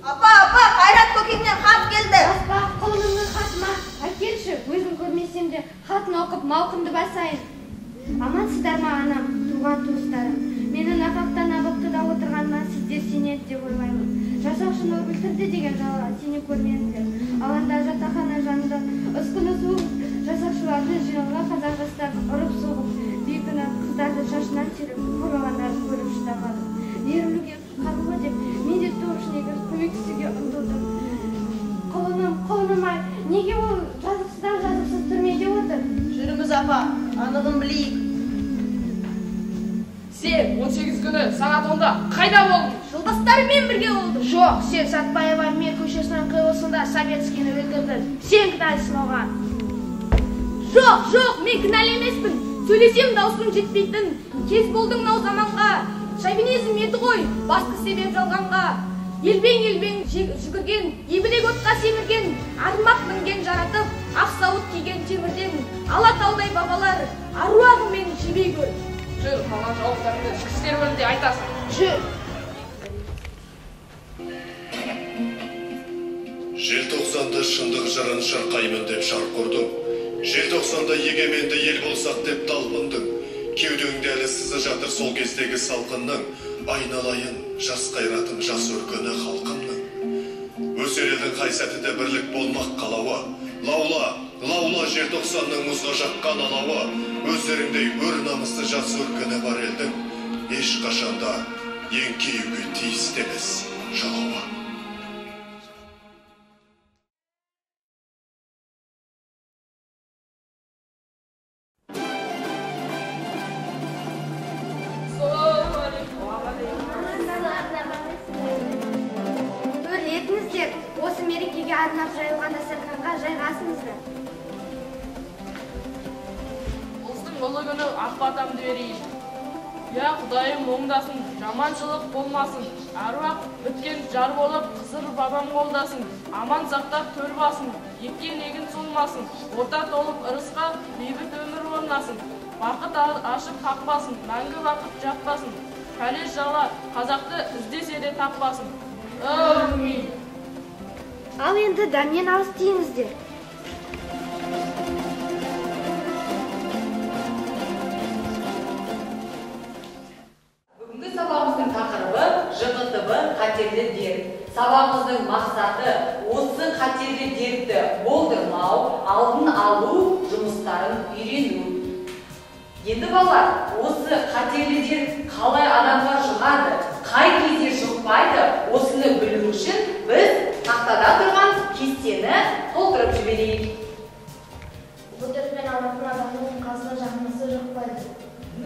Апа, Қайрат көкеңнен хат келді. Апа, қолымның хатыма әкелші. Өзім көрмесем де хатын оқып мауқымды басайын. Амансыздар ма анам, туған туыстарым. Мені нақақтан абақтыда отырғанына сіздер сенеді деп ойлаймын. Жасақшыны өлтірді деген жала сені көрмеңіздер. Аланда жатақхана жанында ұскыны суық жасақшыларды жиналған қазақ жастарын ұрып соғып, бейкүнә қыздарды шашынан сүйреп, қорғандарын көріп шыдамадым. Ерілуге қаруы деп, мен де тоғышын егер көмектесуге ұмтылдым. Құлыным-ай, неге ол жазықсыз түрмеде отыр? Жүріңіз апа, анығын білейік. Сен 18 күні сағат 10-да қайда болдың? Жолдастарымен бірге болдым. Жоқ, сен Сатпаева мен көшесінің қиылысында Советскийні өлтірдің. Сен кінәлісің оған. Жоқ, мен кінәлі емеспін. Сөйлесем даусым жетпейтін. Кез болдың мынау заманға. Шовинизм еді ғой, басты себеп жалғанға. Елбең жүгірген, ебілек отқа семірген, армақ мінген жаратып, ақ сауыт киген темірден, Алатаудай бабалар, аруағымен жебей көр. Жүр, қалған жауаптарыңды ішкі істер бөлімінде айтасың. Жүр. Желтоқсанда шындық жырын шырқаймын деп шарқ ұрдың. Желтоқсанда егеменді ел болсақ деп талпындың. Кеудеңде әлі сызы жатыр сол кездегі салқынның. Айналайын жас қайратым, жас өркені халқымның. Өсер елдің қай сәтіде бірлік болмақ қалауы. Лаула желтоқсанның мұзға жаққан алауы. Өздеріңдей өр намысты жас өркені бар елдің. Ешқашанда еңкеюге тиісті емес жалауы. Осы мерекеге арнап жайылған дастарханға жайғасыңыздар. Ұлыстың ұлы күні ақ батамды берейін. Я Құдайым оңдасын, жаманшылық болмасын. Аруақ біткен жар болып, қызыр бабам қолдасын. Аман сақтап төр басын, еккен егін солмасын. Орта толып ырысқа бейбіт өмір орнасын. Бақыт ашып қақпасын, мәңгі бақыт жатпасын. Пәлеш жала қазақты іздесе де таппасын. Әумин. Ал енді дәмен алыс дейіңіздер. Бүгінгі сабағымыздың тақырыбы ЖКТБ қатерлі дерт. Сабағымыздың мақсаты осы қатерлі дертті болдырмау, алдын алу жұмыстарын үйрену. Енді балалар, осы қатерлі дерт қалай адамға жұғады, қай кезде жұқпайды, осыны білу үшін біз тақтада тұрған кестені толтырып жіберейік. Бұл дертпен ауыратын адамның қасына жақындасы жұқпайды.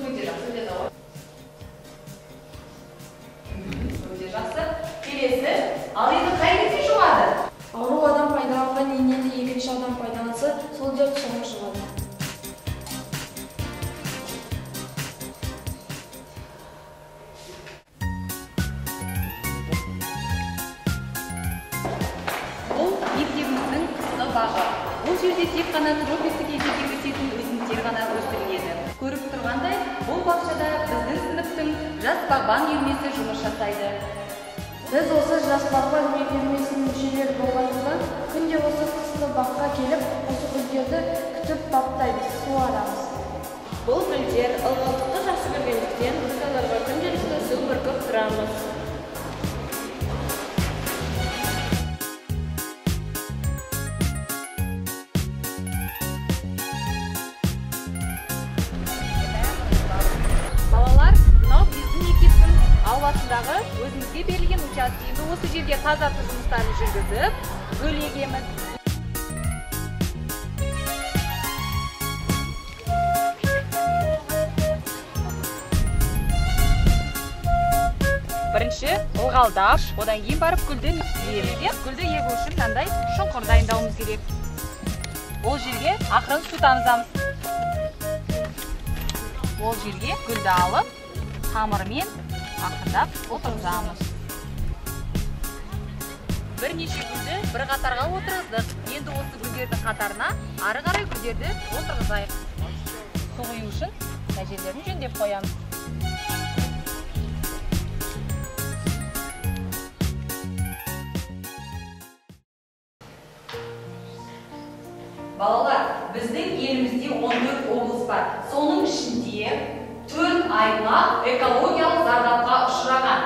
Өте жақсы деді ғой. Өте жақсы. Келесі, ал енді қай кезде жұғады? Ауру адам пайдаланған инені екінші адам пайдаланса, сол дерт соңы жұғады. Бұл жерде тек қана тропиктік егеде өсетін өсімдіктер ғана өсіріледі. Көріп тұрғандай, бұл бақшада біздің сыныптың жас бағбан үйірмесі жұмыс жасайды. Біз осы жас бағбан үйірмесінің мүшелері болғандықтан, күнде осы қысқы баққа келіп, осы гүлдерді күтіп баптаймыз, суарамыз. Бұл гүлдер ылғалдықты жақсы көргендіктен, біз оларға күнделікті су бүркіп тұрамыз. Өзімізге берілген учаскені осы жерге тазарту жұмыстарын жүргізіп, гүл егеміз. Бірінші ылғалдап, одан кейін барып гүлді егеміз. Гүлді егу үшін мынандай шұңқыр дайындауымыз керек. Ол жерге ақырын су тамызамыз. Ол жерге гүлді алып, тамырымен ақырындап отырғызамыз. Бірнеше гүлді бір қатарға отырғыздық. Енді осы гүлдердің қатарына ары қарай гүлдерді отырғызайық. Су құю үшін мәжелерін жөндеп қоямыз. Балалар, біздің елімізде 14 облыс бар. Соның ішінде 4 аймақ экологиялық зардапқа ұшыраған.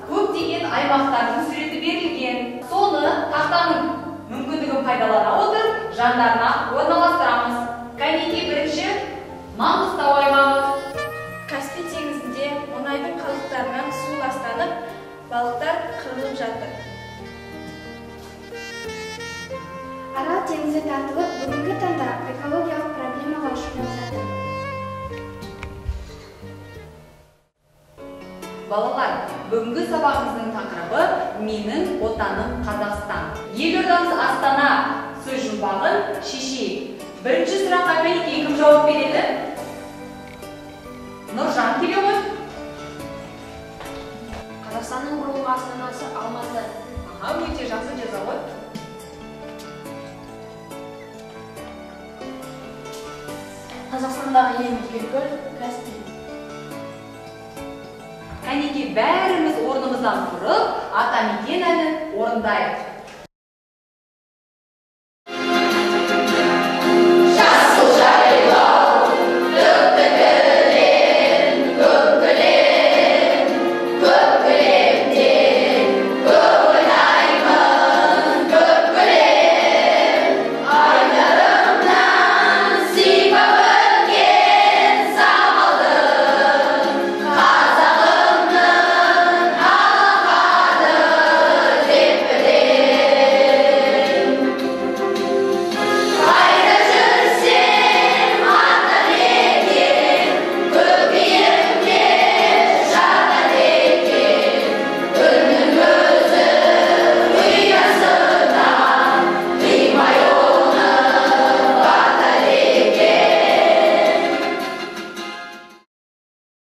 Көптеген аймақтардың суреті берілген. Соны тақтаның мүмкіндігін пайдалана отырып, жандарына орналастырамыз. Кәнеки бірінші Маңғыстау аймағы. Каспий теңізінде мұнайдың қалдықтарынан су ластанып, балықтар қырылып жатыр. Арал теңізі тартылып, бүгінгі таңда экологиялық проблемаға ұшырап жатыр. Балалар, бүгінгі сабағымыздың тақырыбы менің отаным Қазақстан. Елордамыз Астана сөз жұмбағын шешейік. Бірінші сұраққа кім жауап береді? Нұржан келе ғой. Қазақстанның бұрынғы астанасы Алматы. Өте жақсы жаза ғой. Қазақстандағы ең үлкен көл Каспий. Кәнеки бәріміз орнымыздан тұрып, атамекен әнін орындайық.